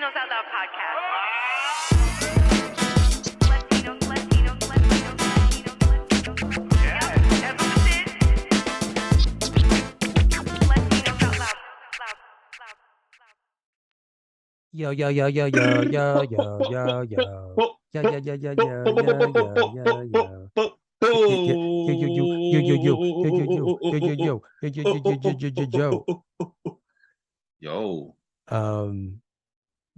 Latinos Out Loud podcast. Latinos. Yeah, that's what it is. Latinos Out Loud. Yo, yo, yo, yo, yo, yo, yo, yo, yo. Yeah, yeah, yeah, yeah, yeah, yeah, yeah, yeah, yeah. Yo, yo, yo, yo, yo, yo, yo, yo, yo, yo, yo, yo, yo, yo, yo, yo, yo, yo, yo. Yo.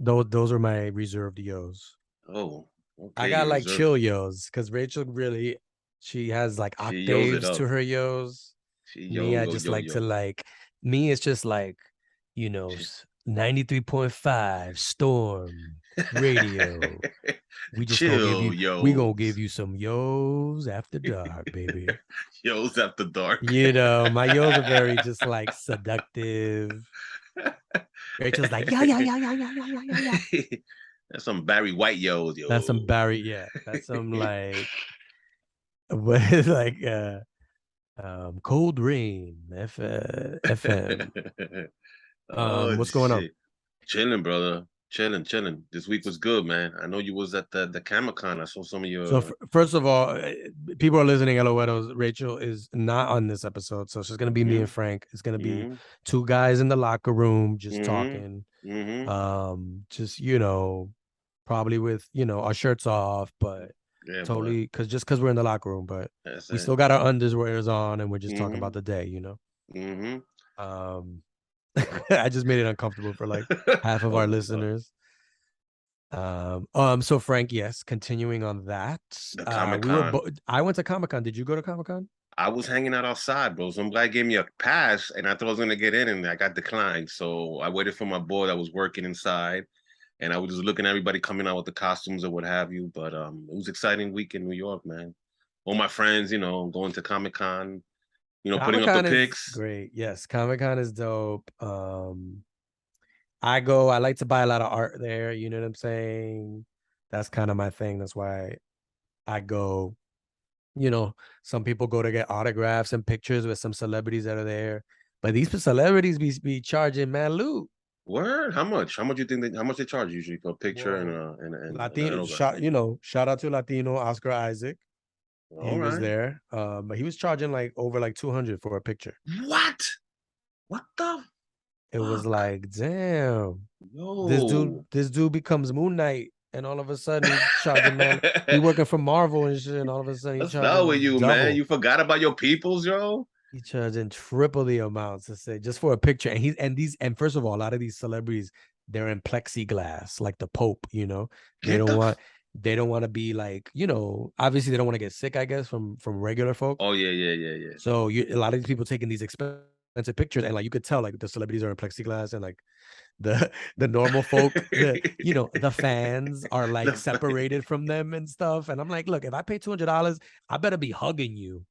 Those are my reserved yos. Oh, okay. I got like chill yos because Rachel really, she has like octaves to her yos. Me, I just like to like. Me, it's just like, 93.5 Storm Radio. We just gonna give you some yos after dark, baby. Yos after dark. My yos are very just like seductive. Rachel's like, yeah. That's some Barry White yos, yo. That's some Barry, yeah. That's some like, what is like Cold Rain FM. What's going on? Chilling, brother. Chilling. This week was good, man. I know you was at the Comic-Con. I saw some of your. So first of all, people are listening. Hello, Rachel is not on this episode, so it's just gonna be me and Frank. It's gonna be two guys in the locker room just talking. Just probably with our shirts off, but totally because we're in the locker room, but we still got our underwears on, and we're just talking about the day. I just made it uncomfortable for like half of our listeners. So Frank, yes, continuing on that. I went to Comic-Con. Did you go to Comic-Con? I was hanging out outside, bro. Some guy gave me a pass, and I thought I was gonna get in, and I got declined. So I waited for my boy that was working inside, and I was just looking at everybody coming out with the costumes or what have you. But it was an exciting week in New York, man. All my friends, going to Comic-Con. Putting up the pics. Great. Yes, Comic-Con is dope. I like to buy a lot of art there. You know what I'm saying? That's kind of my thing. That's why I go. Some people go to get autographs and pictures with some celebrities that are there. But these celebrities be charging mad loot. Word? How much? How much you think how much they charge usually for a picture and Latino? Shout out to Latino Oscar Isaac. He was there, but he was charging like over like 200 for a picture. What the? It was like, damn. Yo. This dude becomes Moon Knight, and all of a sudden he's charging, man. He working for Marvel and shit, and all of a sudden he's charging. What's up with you, double. Man? You forgot about your peoples, yo. He's charging triple the amount to say just for a picture. And first of all, a lot of these celebrities, they're in plexiglass, like the Pope. They don't want to be like, obviously they don't want to get sick, I guess, from regular folk. Oh, yeah. So a lot of these people taking these expensive pictures, and like you could tell like the celebrities are in plexiglass, and like the normal folk, the fans are like separated from them and stuff. And I'm like, look, if I pay $200, I better be hugging you.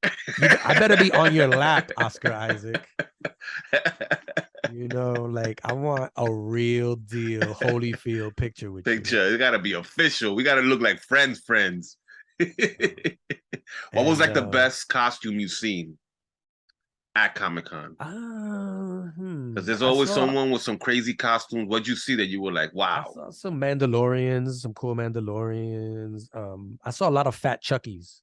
I better be on your lap, Oscar Isaac. Like I want a real deal Holyfield picture with you. It gotta be official. We gotta look like friends. What was like the best costume you've seen at Comic-Con? Because there's always someone with some crazy costumes. What'd you see that you were like, wow? I saw some Mandalorians, some cool Mandalorians. I saw a lot of fat Chuckies.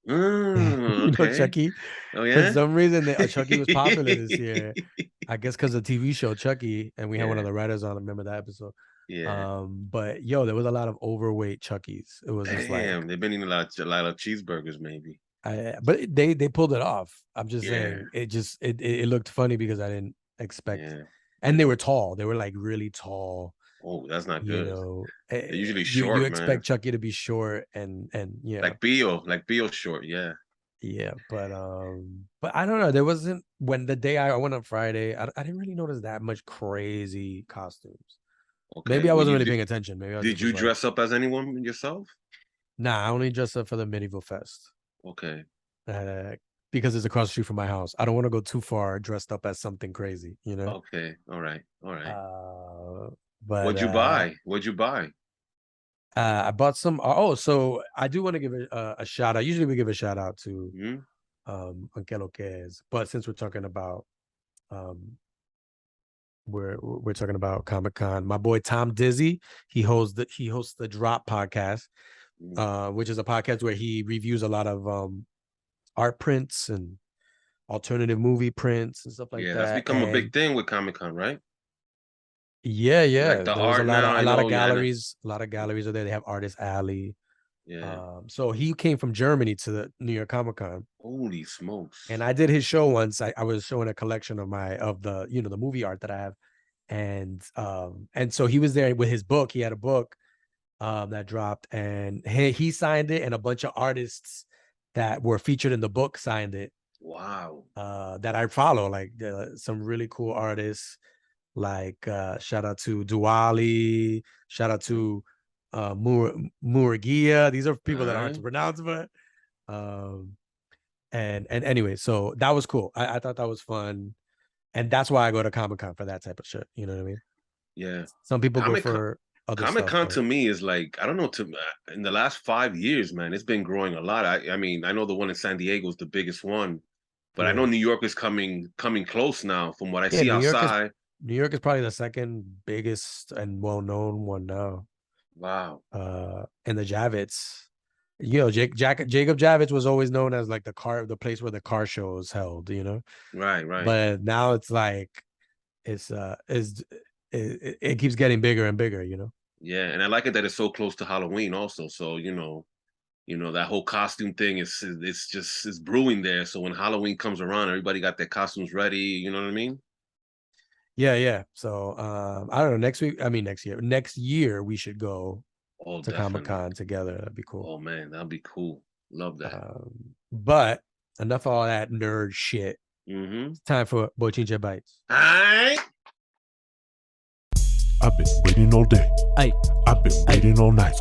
Okay. Chucky? Oh yeah. For some reason, Chucky was popular this year. I guess because of the TV show Chucky, and we had one of the writers on. Remember that episode? Yeah. But there was a lot of overweight Chuckies. It was just like, they've been eating a lot of cheeseburgers, maybe. But they pulled it off. I'm just saying, it looked funny because I didn't expect. Yeah. And they were tall. They were like really tall. Oh, that's not good. They're usually short. You expect Chucky to be short and like Bio short, yeah. Yeah, but I don't know. There wasn't when the day I went on Friday. I didn't really notice that much crazy costumes. Okay. Maybe I wasn't really paying attention. Did you dress up as anyone yourself? Nah, I only dressed up for the Medieval Fest. Okay. Because it's across the street from my house. I don't want to go too far dressed up as something crazy, Okay. All right. But what'd you buy? I bought some. So I do want to give a shout out. Usually we give a shout out to Uncle Loquez, but since we're talking about we're talking about Comic-Con. My boy Tom Dizzy, he hosts the Drop podcast, which is a podcast where he reviews a lot of art prints and alternative movie prints and stuff like Yeah, that. that's become a And big thing with Comic-Con, right? yeah, Like the there's art now, I a lot of know. Yeah, galleries, a lot of galleries are there. They have Artist Alley. yeah. So he came from Germany to the New York Comic-Con. Holy smokes! And I did his show once. I was showing a collection of the the movie art that I have, and so he was there with his book. He had a book that dropped, and he signed it, and a bunch of artists that were featured in the book signed it. Wow. That I follow, like some really cool artists, like shout out to Duali, shout out to Muragia. These are people that aren't to pronounce, but and anyway, so that was cool. I thought that was fun, and that's why I go to Comic-Con for that type of shit. You know what I mean? Yeah. Some people go Comic-Con, for other Comic-Con stuff. to me is like, I don't know, in the last 5 years, man, it's been growing a lot. I mean, I know the one in San Diego is the biggest one, but I know New York is coming close now from what I see outside. New York is probably the second biggest and well-known one now. Wow. And the Javits, Jacob Javits was always known as like the place where the car show is held, Right. But now it's like it keeps getting bigger and bigger, Yeah, and I like it that it's so close to Halloween also. So that whole costume thing it's brewing there. So when Halloween comes around, everybody got their costumes ready. You know what I mean? Yeah. So I don't know. Next year we should go to Comic-Con together. That'd be cool. Oh man, that'd be cool. Love that. But enough of all that nerd shit. It's time for Bochinche Bites. All right. I've been waiting all day. I've been waiting all night.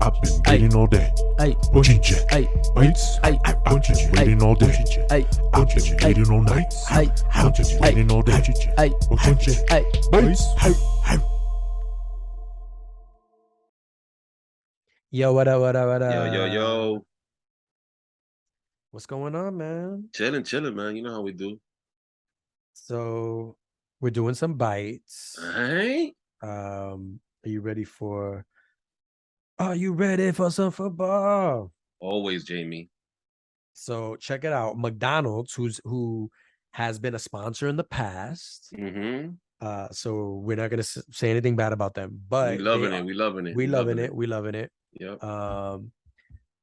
I've been waiting all day. Bochinche Bites. I've been waiting all day. I've been waiting all night. I've been waiting all day. Bochinche Bites. Yo, what up? Yo. What's going on, man? Chilling, man. You know how we do. So we're doing some bites. All right. Are you ready for some football? Always, Jamie. So check it out. McDonald's, who has been a sponsor in the past. So we're not gonna say anything bad about them, but we loving it. Yep.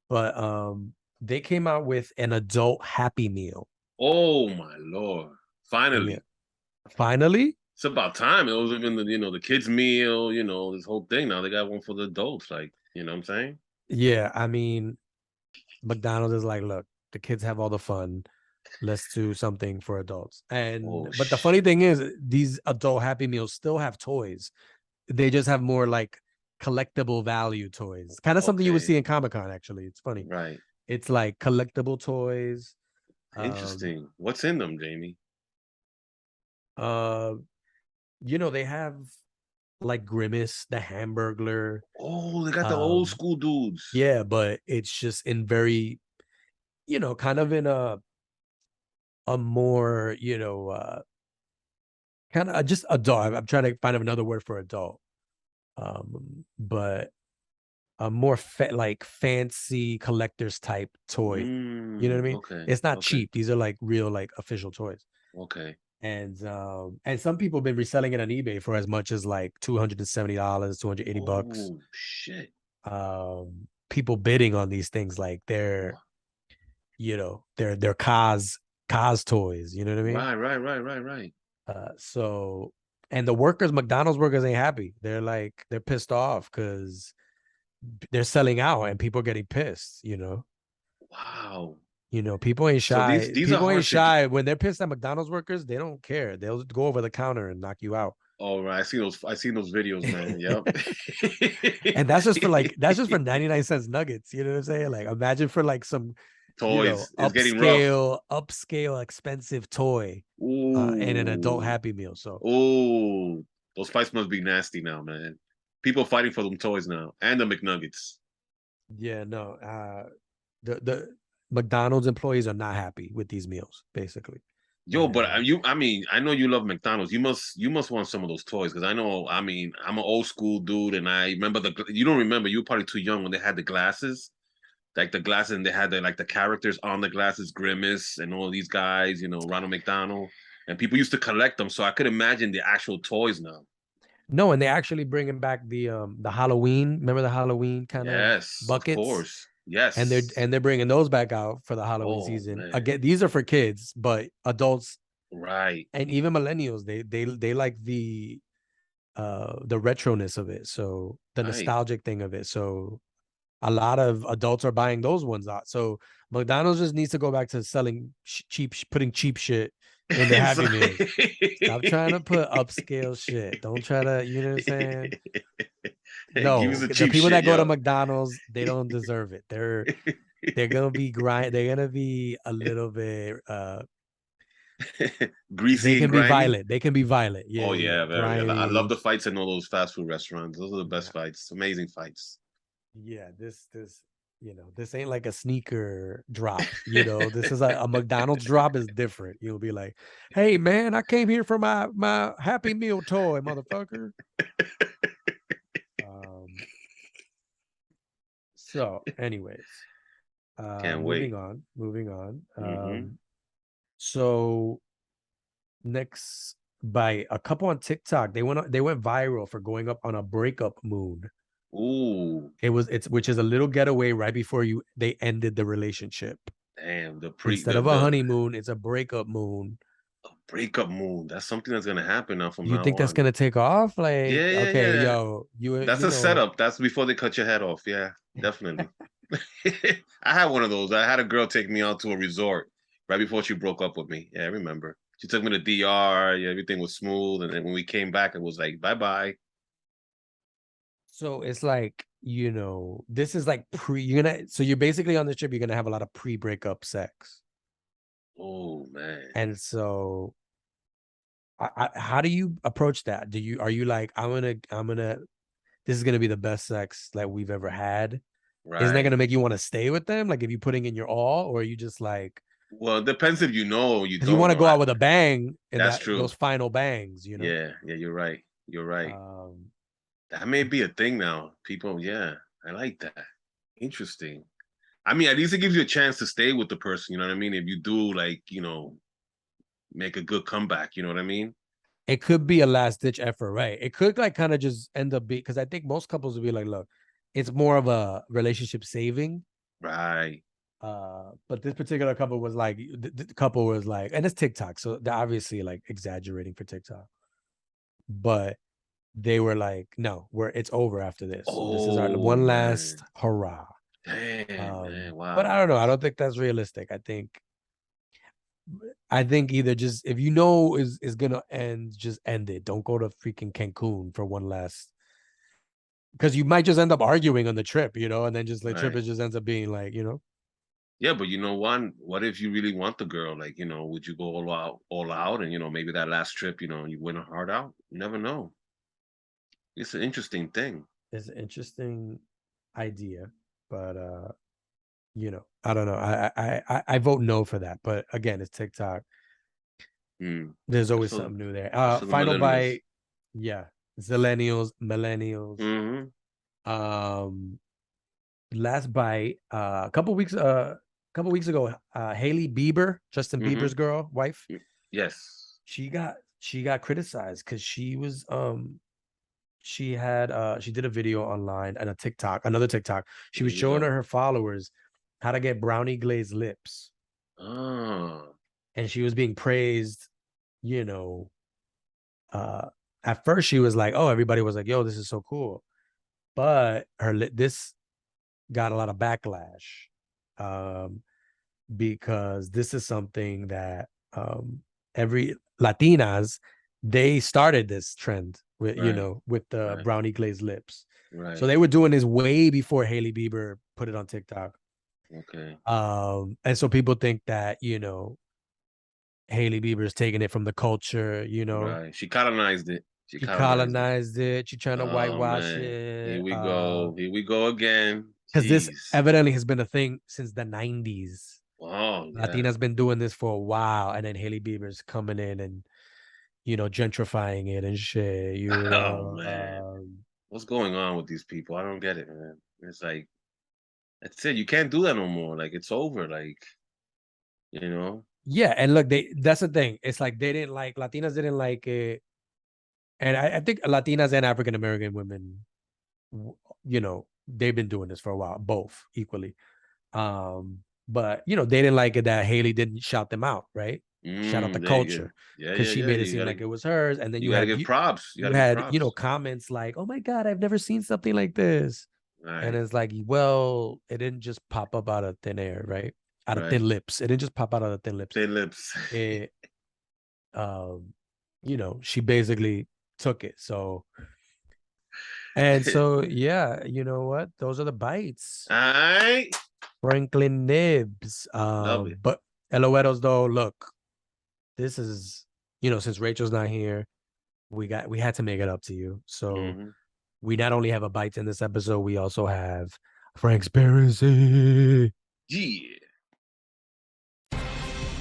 But they came out with an adult Happy Meal. Oh my Lord! Finally. It's about time. It was even the kids meal. This whole thing. Now they got one for the adults. Like, you know what I'm saying? Yeah, I mean, McDonald's is like, look, the kids have all the fun. Let's do something for adults. But the funny thing is, these adult Happy Meals still have toys. They just have more like collectible value toys. Kind of something you would see in Comic-Con, actually. It's funny. Right. It's like collectible toys. Interesting. What's in them, Jamie? They have like Grimace, the Hamburglar. Oh, they got the old school dudes. Yeah, but it's just in very, kind of in a more, kind of just adult. I'm trying to find another word for adult. But a more fancy collector's type toy. You know what I mean? Okay. It's not cheap. These are like real, like official toys. Okay. And some people have been reselling it on eBay for as much as like $270, $280. Oh shit. People bidding on these things like they're cause toys, you know what I mean? Right. So, and the McDonald's workers ain't happy. They're pissed off because they're selling out and people are getting pissed, Wow. People ain't shy. So these people ain't shy. When they're pissed at McDonald's workers, they don't care. They'll go over the counter and knock you out. All right. I seen those videos, man. Yep. And that's just for 99 cents nuggets. You know what I'm saying? Like, imagine for like some toys. It's getting rough. Upscale, expensive toy in an adult Happy Meal. So, those fights must be nasty now, man. People fighting for them toys now and the McNuggets. Yeah, no. The McDonald's employees are not happy with these meals, basically. Yo, but Yeah. I mean, I know you love McDonald's. You must want some of those toys because I know. I mean, I'm an old school dude, and I remember You don't remember? You were probably too young when they had the glasses, like the glasses, and they had the characters on the glasses, Grimace, and all these guys. You know, Ronald McDonald, and people used to collect them. So I could imagine the actual toys now. No, and they actually bringing back the Halloween. Remember the Halloween kind of Yes, of buckets? course. Yes. And they're bringing those back out for the Halloween Oh season. man. Again, these are for kids, but adults Right. and even millennials, they like the retroness of it. So the Right. nostalgic thing of it. So a lot of adults are buying those ones out. So McDonald's just needs to go back to selling putting cheap shit in their Happy Meals. Stop trying to put upscale shit. Don't try to, you know what I'm saying? No, Give us the the cheap people shit, that go to yo. McDonald's, they don't deserve it. They're gonna be they're gonna be a little bit Greasy they and can be grimy. violent. They can be violent. Yeah, Oh yeah. yeah, very. I love Grimy. the fights in all those fast food restaurants. Those are the best Yeah. fights. Amazing fights. Yeah, this this ain't like a sneaker drop. This is a McDonald's drop is different. You'll be like, hey man, I came here for my Happy Meal toy, motherfucker. So anyways, Can't wait. moving on. Mhm. So next by a couple on TikTok, they went viral for going up on a breakup moon. Ooh, Which is a little getaway right before they ended the relationship. damn. Instead of a honeymoon, it's a breakup moon. Breakup moon. That's something that's gonna happen now from You now think that's on. gonna take off? Like, Yeah, yeah, okay, yeah. yo, That's a setup. That's before they cut your head off. Yeah, definitely. I had one of those. I had a girl take me out to a resort right before she broke up with me. Yeah, I remember. She took me to DR. Yeah, everything was smooth, and then when we came back, it was like bye bye. So it's like, this is like so you're basically on the trip, you're gonna have a lot of pre-breakup sex. Oh man. And so how do you approach that? Are you like, I'm gonna this is gonna be the best sex that we've ever had? Isn't that Right. gonna make you want to stay with them? Like if you're putting in your all, or are you just like, Well, it depends if you know or you because you don't want to know. go out with a bang and That's true. those final bangs, Yeah, yeah, you're right. You're right. Um, That may be a thing now. People, yeah, I like that. Interesting. I mean, at least it gives you a chance to stay with the person. You know what I mean? If you do, like, make a good comeback. You know what I mean? it could be a last ditch effort, right? It could like kind of just end up being, because I think most couples would be like, look, it's more of a relationship saving. Right. But this particular couple was like, the couple was like, and it's TikTok, so they're obviously like exaggerating for TikTok, but they were like, no, it's over after this. This is our Oh one man. last hurrah. Damn, man. But I Wow. don't know. I don't think that's realistic. I think either just, if you know is gonna end, just end it. Don't go to freaking Cancun for one last, because you might just end up arguing on the trip, and then just the trip Right. it just ends up being like, Yeah, but you know what if you really want the girl? Like, would you go all out and maybe that last trip, you win her heart out? You never know. It's an interesting thing. it's an interesting idea, but I don't know. I vote no for that. But again, it's TikTok. There's always So, something new there. so the Final millennials. bite, yeah, millennials. Mm-hmm. Last bite, a couple weeks ago, Hailey Bieber, Justin Mm-hmm. Bieber's wife, Yes. she got criticized because she was she did a video online and another TikTok. She was showing her followers how to get brownie glazed lips. Oh. And she was being praised, at first she was like, oh, everybody was like, yo, this is so cool. But this got a lot of backlash, because this is something that every Latinas, they started this trend with, with the brownie glazed lips. Right. So they were doing this way before Hailey Bieber put it on TikTok. Okay. And so people think that, Hailey Bieber is taking it from the culture, Right. She colonized it. She colonized it. She's trying to whitewash man. it. Here we go. Here we go again. Because this evidently has been a thing since the 90s. Oh, yeah. Latina's been doing this for a while, and then Hailey Bieber's coming in and, you know, gentrifying it and shit. You Oh, know, man. What's going on with these people? I don't get it, man. It's like, that's it. You can't do that no more. Like, it's over. Like, you know? yeah, and look, that's the thing. It's like they didn't like Latinas didn't like it, and I think Latinas and African American women, you know, they've been doing this for a while, both equally. But you know, they didn't like it that Hailey didn't shout them out, right? Shout out the culture, because she made it seem like it was hers, and then you gotta give props. you had you know, comments like, "Oh my God, I've never seen something like this," and it's like, well, it didn't just pop up out of thin air, right? Out of thin lips. It didn't just pop out of the thin lips. Thin lips. It, you know, she basically took it. So, and so, yeah, you know what? Those are the bites. All right. Franklin Nibs. Love it. But Eloeros, though, look, this is, you know, since Rachel's not here, we had to make it up to you. So we not only have a bites in this episode, we also have Frankspiracy. Yeah.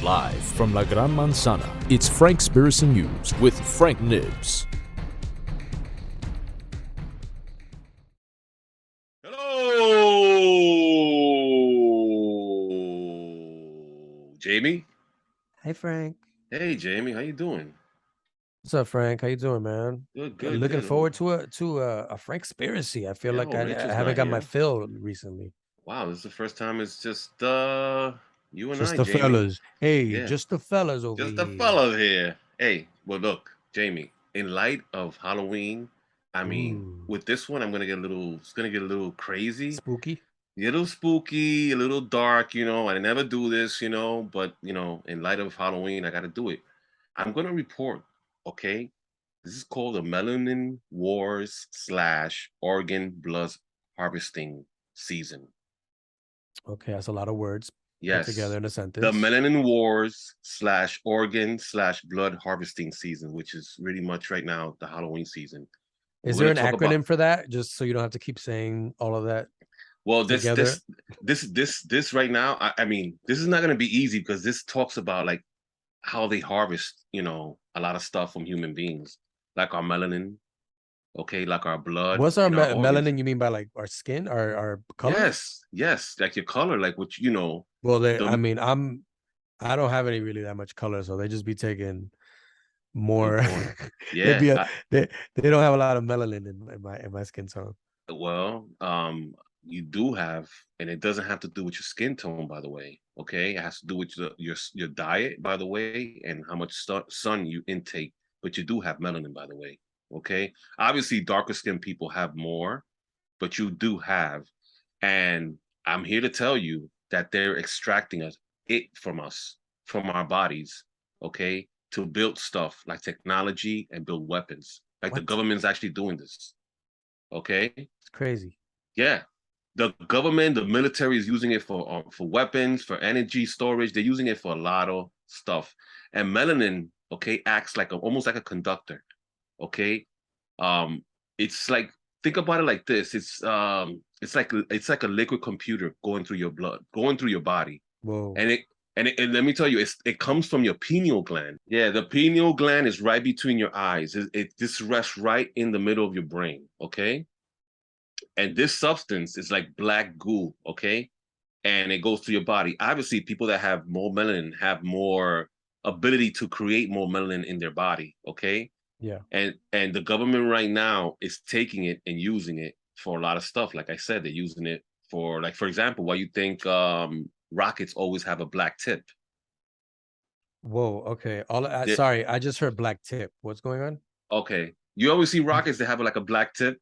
Live from La Gran Manzana, it's Frankspiracy News with Frank Nibs. Hello, Jamie. Hi, Frank. Hey, Jamie. How you doing? What's up, Frank? How you doing, man? Good. Looking forward to a Frankspiracy. I feel like I haven't got my fill recently. Wow, this is the first time it's just you and Just I, the Jamie. fellas. Hey, Yeah. just the fellas over Just here. the fellas here. Hey, well, look, Jamie. In light of Halloween, I mean, with this one, it's gonna get a little crazy, spooky, a little spooky, a little dark. You know, I never do this, you know, but you know, in light of Halloween, I got to do it. I'm gonna report. Okay, this is called the Melanin Wars / Organ Blood Harvesting Season. Okay, that's a lot of words Yes. put together in a sentence. The Melanin Wars / Organ / Blood Harvesting Season, which is really much right now the Halloween season. Is there an acronym for that? Just so you don't have to keep saying all of that. Well, this right now, I mean, this is not going to be easy because this talks about like how they harvest, you know, a lot of stuff from human beings, like our melanin. Okay, like our blood. What's our melanin? You mean by like our skin, our color? Yes, like your color, like what you know. Well, I mean, I don't have any really that much color, so they just be taking more. Yeah, they don't have a lot of melanin in my skin tone. Well, you do have, and it doesn't have to do with your skin tone, by the way. Okay, it has to do with your diet, by the way, and how much sun you intake. But you do have melanin, by the way. Okay, obviously darker skinned people have more, but you do have, and I'm here to tell you that they're extracting it from us, from our bodies, okay, to build stuff like technology and build weapons. Like the government's actually doing this. Okay, it's crazy. Yeah, the government, the military is using it for weapons, for energy storage. They're using it for a lot of stuff, and melanin, okay, acts like almost like a conductor. Okay, it's like, think about it like this. It's like a liquid computer going through your blood, going through your body. Whoa. And let me tell you, it comes from your pineal gland. Yeah, the pineal gland is right between your eyes. This rests right in the middle of your brain. Okay, and this substance is like black goo. Okay, and it goes through your body. Obviously, people that have more melanin have more ability to create more melanin in their body. Okay. Yeah. And the government right now is taking it and using it for a lot of stuff. Like I said, they're using it for, like, for example, why you think rockets always have a black tip. Whoa, okay. Sorry, I just heard black tip. What's going on? Okay. You always see rockets that have like a black tip.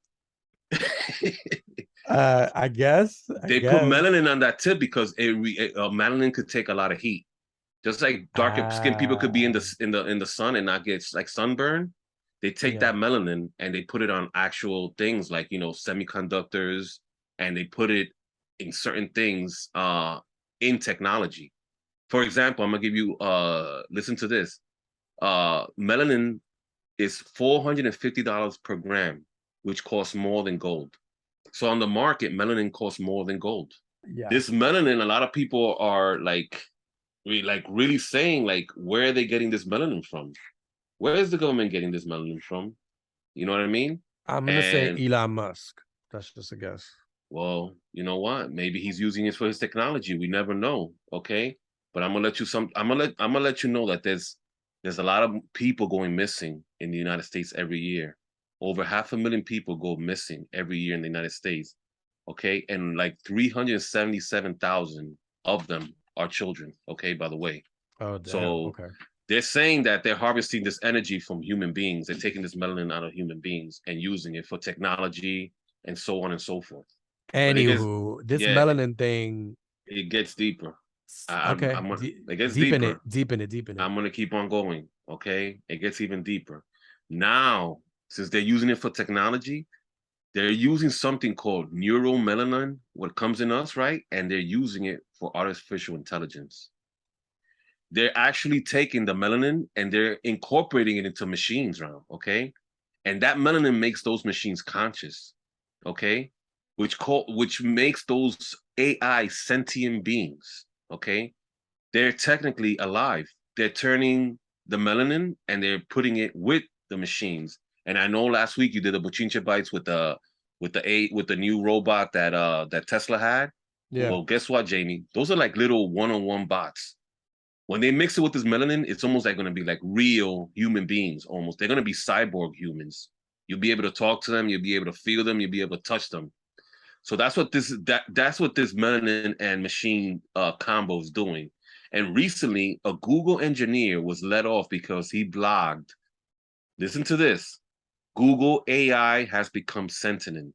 I guess. They put melanin on that tip because melanin could take a lot of heat. Just like darker skinned people could be in the sun and not get like sunburn. They take that melanin and they put it on actual things like, you know, semiconductors, and they put it in certain things in technology. For example, I'm gonna give you listen to this. Melanin is $450 per gram, which costs more than gold. So on the market, melanin costs more than gold. Yeah. This melanin, a lot of people are like really saying like, where are they getting this melanin from? Where is the government getting this melanin from? You know what I mean? I'm gonna say Elon Musk. That's just a guess. Well, you know what? Maybe he's using it for his technology. We never know. Okay, but I'm gonna let you know that there's a lot of people going missing in the United States every year. Over 500,000 people go missing every year in the United States. Okay, and like 377,000 of them are children. Okay, by the way. Oh, damn. So Okay. they're saying that they're harvesting this energy from human beings. They're taking this melanin out of human beings and using it for technology and so on and so forth. Anywho, this melanin thing. It gets deeper. Okay. It gets deepen deeper. Deepen it. I'm gonna keep on going. Okay. It gets even deeper. Now, since they're using it for technology, they're using something called neuromelanin, what comes in us, right? And they're using it for artificial intelligence. They're actually taking the melanin and they're incorporating it into machines now, okay? And that melanin makes those machines conscious, okay? Which makes those AI sentient beings, okay? They're technically alive. They're turning the melanin and they're putting it with the machines. And I know last week you did the Bochinche Bites with the new robot that Tesla had. Yeah. Well, guess what, Jamie? Those are like little one-on-one bots. When they mix it with this melanin, it's almost like going to be like real human beings. Almost, they're going to be cyborg humans. You'll be able to talk to them. You'll be able to feel them. You'll be able to touch them. So that's what this melanin and machine combo is doing. And recently, a Google engineer was let off because he blogged. Listen to this: Google AI has become sentient.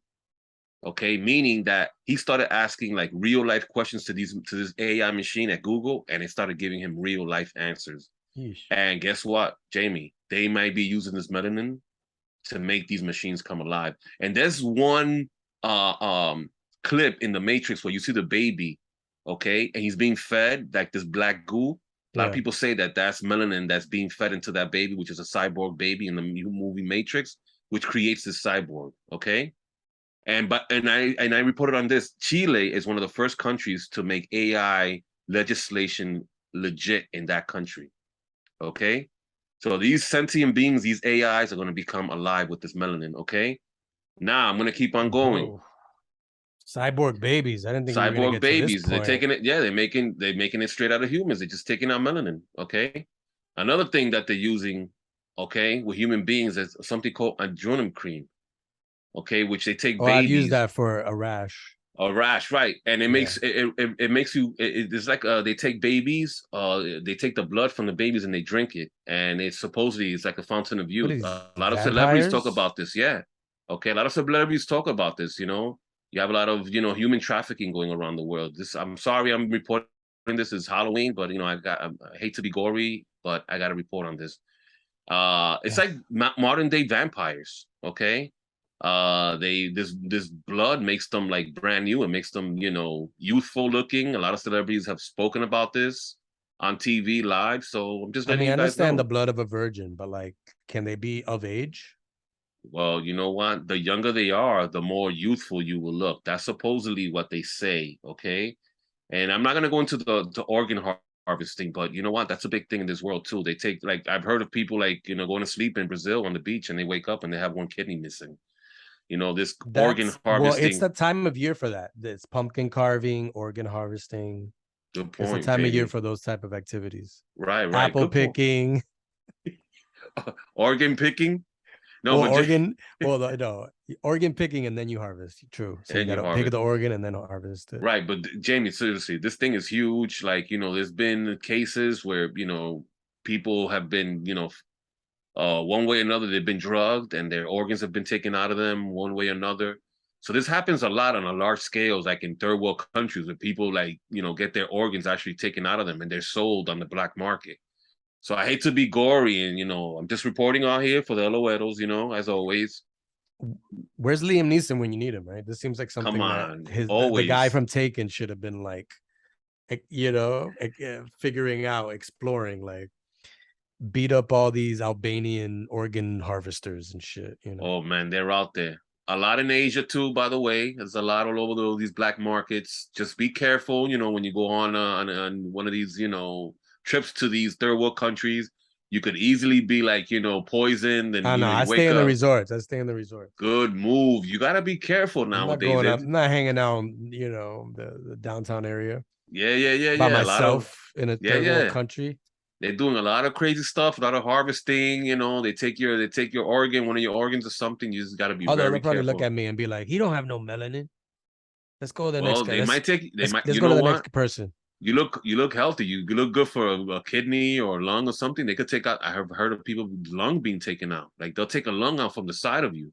Okay, meaning that he started asking like real life questions to this AI machine at Google, and it started giving him real life answers. Yeesh. And guess what, Jamie? They might be using this melanin to make these machines come alive. And there's one clip in the Matrix where you see the baby, okay, and he's being fed like this black goo. A lot of people say that that's melanin that's being fed into that baby, which is a cyborg baby in the movie Matrix, which creates this cyborg, okay? And I reported on this. Chile is one of the first countries to make AI legislation legit in that country. Okay, so these sentient beings, these AIs, are going to become alive with this melanin. Okay, now I'm going to keep on going. Whoa. Cyborg babies. I didn't think cyborg we were get babies. To this they're taking it. Yeah, they're making it straight out of humans. They're just taking out melanin. Okay, another thing that they're using, okay, with human beings is something called adrenal cream. Okay, which they take babies. I've used that for a rash. A rash, right? And it makes it makes you. It's like they take babies. They take the blood from the babies and they drink it, and it's supposedly it's like a fountain of youth. A lot of celebrities talk about this. Yeah, okay. A lot of celebrities talk about this. You know, you have a lot of human trafficking going around the world. I'm sorry, I'm reporting this is Halloween, but I hate to be gory, but I got to report on this. It's like modern day vampires. Okay. This blood makes them like brand new. It makes them youthful looking. A lot of celebrities have spoken about this on TV live, so I'm just letting you guys know. I understand the blood of a virgin, but like, can they be of age? Well, you know what, the younger they are, the more youthful you will look. That's supposedly what they say. Okay, and I'm not going to go into the organ harvesting, but you know what, that's a big thing in this world too. They take, like, I've heard of people like going to sleep in Brazil on the beach and they wake up and they have one kidney missing. That's organ harvesting. Well, it's the time of year for that. It's pumpkin carving, organ harvesting. Good point. It's the time of year for those type of activities. Right. Apple picking. Organ picking? No, organ. No, organ picking and then you harvest. True. So you gotta pick the organ and then harvest it. Right, but Jamie, seriously, this thing is huge. Like, there's been cases where people have been one way or another, they've been drugged and their organs have been taken out of them one way or another. So this happens a lot on a large scale, like in third world countries, where people get their organs actually taken out of them and they're sold on the black market. So I hate to be gory, and I'm just reporting out here for the LOLs, as always. Where's Liam Neeson when you need him, right? This seems like something that the guy from Taken should have been like, figuring out, exploring, like, beat up all these Albanian organ harvesters and shit. Oh man, they're out there. A lot in Asia too, by the way. There's a lot all over these black markets. Just be careful, when you go on one of these, trips to these third world countries. You could easily be like, poisoned, and I know. I you stay wake in the up. resorts. I stay in the resorts. Good move. You got to be careful I'm not nowadays. going up. I'm not hanging out, the downtown area Yeah. by A lot of myself in a third world country. They're doing a lot of crazy stuff, a lot of harvesting. They take your organ, one of your organs or something. You just got to be Although very they'll probably look careful. at me and be like, "He don't have no melanin. Let's go to the Well, next guy. they might take. They might. Let's You go to know the what? next person." You look healthy. You look good for a kidney or a lung or something. They could take out. I have heard of people with lung being taken out. Like they'll take a lung out from the side of you.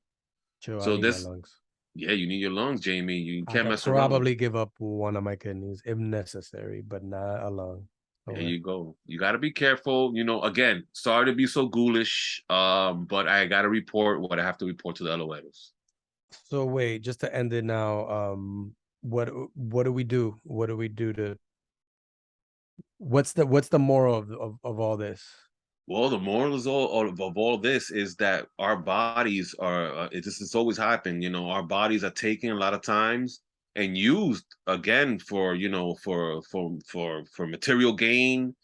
True, I So need my this, lungs. yeah, you need your lungs, Jamie. You I can't could mess around. probably give up one of my kidneys if necessary, but not a lung. There you go. You got to be careful. Again, sorry to be so ghoulish, but I got to report what I have to report to the LOLs. So wait, just to end it now, what do we do? What do we do to? What's the moral of all this? Well, the moral of all this is that our bodies are. This has always happened. Our bodies are taken a lot of times and used again for for material gain.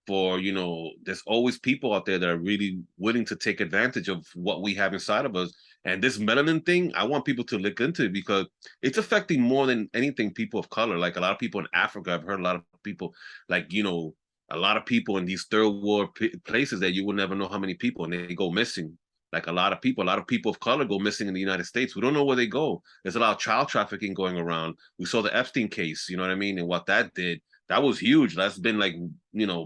There's always people out there that are really willing to take advantage of what we have inside of us. And this melanin thing, I want people to look into it because it's affecting more than anything people of color. Like a lot of people in Africa, I've heard a lot of people, like, a lot of people in these third world places that you will never know how many people, and they go missing. Like a lot of people of color go missing in the United States. We don't know where they go. There's a lot of child trafficking going around. We saw the Epstein case, you know what I mean? And what that did. That was huge. That's been like,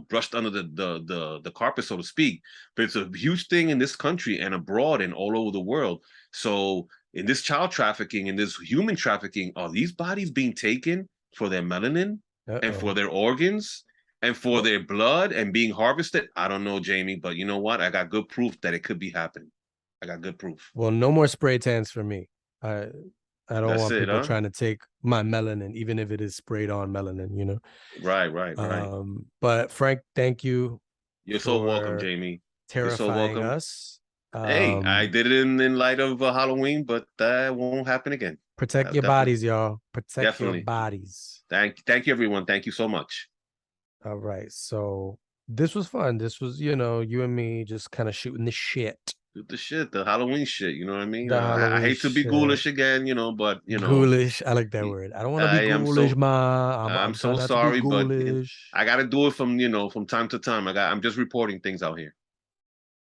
brushed under the carpet, so to speak. But it's a huge thing in this country and abroad and all over the world. So in this child trafficking and this human trafficking, are these bodies being taken for their melanin and for their organs and for their blood and being harvested? I don't know, Jamie, but you know what? I got good proof that it could be happening. I got good proof. Well, no more spray tans for me. I don't want people huh? trying to take my melanin, even if it is sprayed on melanin, Right. But Frank, thank you. You're so welcome, Jamie. Terrifying You're so welcome. Us. Hey, I did it in light of Halloween, but that won't happen again. Protect your bodies, y'all. Protect your bodies. Thank you, everyone. Thank you so much. All right. So this was fun. This was, you and me just kind of shooting the shit. The Halloween shit, you know what I mean? I hate to be ghoulish again, but ghoulish. I like that word. I don't want to be ghoulish, I'm so sorry, but I gotta do it from time to time. I'm just reporting things out here.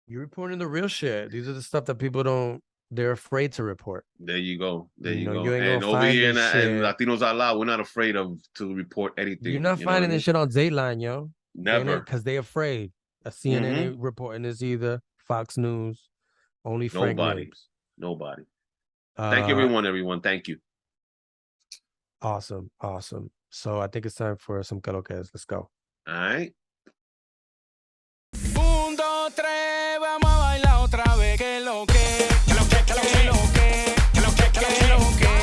You're reporting the real shit. These are the stuff that people they're afraid to report. There you go. You go. You ain't and gonna over find here in shit. Latinos Out Loud, we're not afraid to report anything. You're not finding this shit on Dateline, yo. Never. Because they're afraid. A CNN ain't reporting this either. Fox News. Only Frank Nibs. Nobody. Thank you, everyone. Thank you. Awesome. So I think it's time for some Calocas. Let's go. All right. 1, 2, 3, vamos a bailar otra vez. Que lo que, que lo que, que lo que, que lo que, que lo que, que lo que.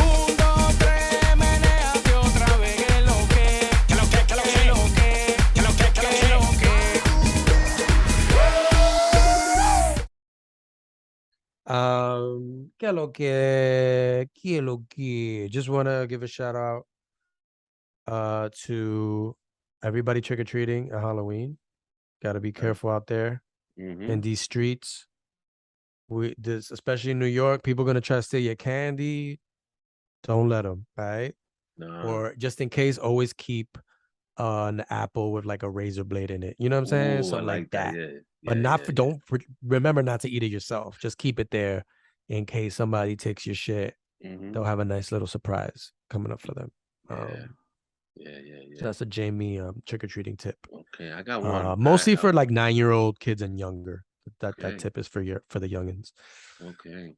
1, 2, 3, menéate otra vez. Que lo que, que lo que, que lo que, que lo que, que lo que, que lo que. Just want to give a shout out to everybody trick-or-treating at Halloween. Got to be careful out there in these streets. Especially in New York, people going to try to steal your candy. Don't let them, right? No. Or just in case, always keep an apple with like a razor blade in it. You know what I'm saying? Ooh, Something like that. Yeah. But don't remember not to eat it yourself. Just keep it there in case somebody takes your shit. They'll have a nice little surprise coming up for them. Yeah. So that's a Jamie trick-or-treating tip. Okay, I got one. Mostly for like 9-year-old kids and younger. That tip is for the youngins. Okay.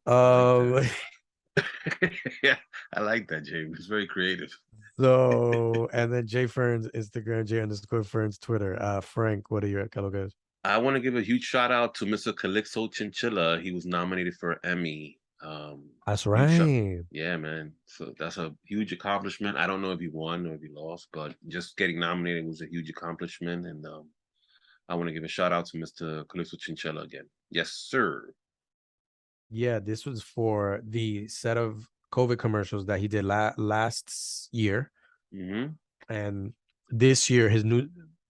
Yeah, I like that, James. It's very creative. So, and then Jay Ferns Instagram, J_Ferns Twitter. Frank, what are your Calocas? I want to give a huge shout out to Mr. Calixto Chinchilla. He was nominated for an Emmy. That's right. Yeah, man. So that's a huge accomplishment. I don't know if he won or if he lost, but just getting nominated was a huge accomplishment. And I want to give a shout out to Mr. Calixto Chinchilla again. Yes, sir. Yeah, this was for the set of COVID commercials that he did last year. And this year,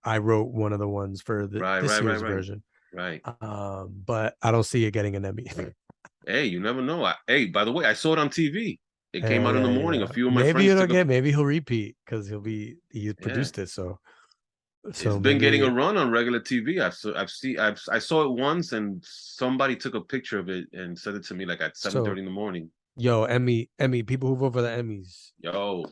I wrote one of the ones for this year's version. Right. But I don't see it getting an Emmy. Hey, you never know. Hey, by the way, I saw it on TV. It came out in the morning. A few of my maybe friends maybe he'll repeat because he produced it. So it's been getting a run on regular TV. I saw it once, and somebody took a picture of it and sent it to me like at 7:30 in the morning. Yo, Emmy, people who vote for the Emmys. Yo,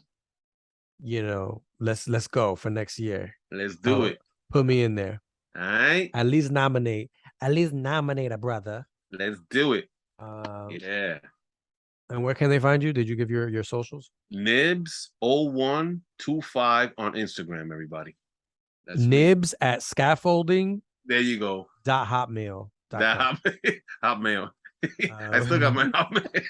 you know, let's go for next year. Let's do it. Put me in there. All right. At least nominate a brother. Let's do it. Yeah. And where can they find you? Did you give your socials? Nibs0125 on Instagram, everybody. That's Nibs me. At scaffolding. There you go. .hotmail. Hotmail. I still got my Hotmail.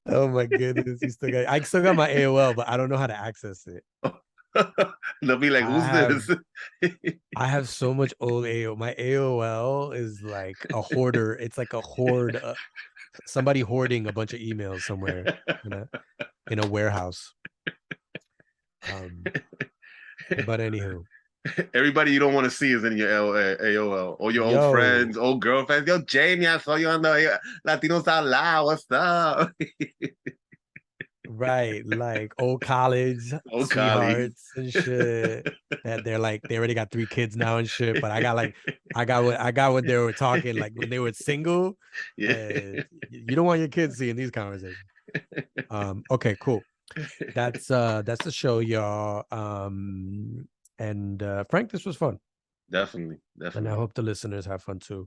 Oh my goodness. I still got my AOL, but I don't know how to access it. They'll be like, who's this? I have so much old AOL. My AOL is like a hoarder. It's like a hoard. Somebody hoarding a bunch of emails somewhere in a warehouse. But anywho. Everybody you don't want to see is in your AOL. Or your old friends, old girlfriends. Yo, Jaime, I saw you on the Latinos Out Loud. What's up? Right, like old college sweethearts and shit. That they already got 3 kids now and shit. But I got what they were talking like when they were single. Yeah, you don't want your kids seeing these conversations. Okay, cool. That's the show, y'all. And Frank, this was fun. Definitely. And I hope the listeners have fun too.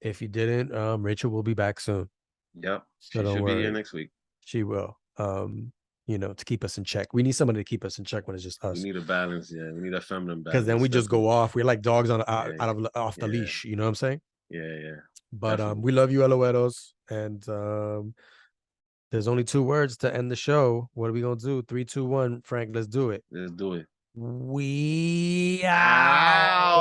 If you didn't, Rachel will be back soon. Yep, so she should be here next week. She will. You know, to keep us in check. We need somebody to keep us in check when it's just us. We need a balance, yeah. We need a feminine balance. Because then we just go off. We're like dogs off the leash. You know what I'm saying? Yeah. But we love you, Eloeros. And there's only 2 words to end the show. What are we gonna do? 3, 2, 1. Frank, let's do it. Let's do it. We out.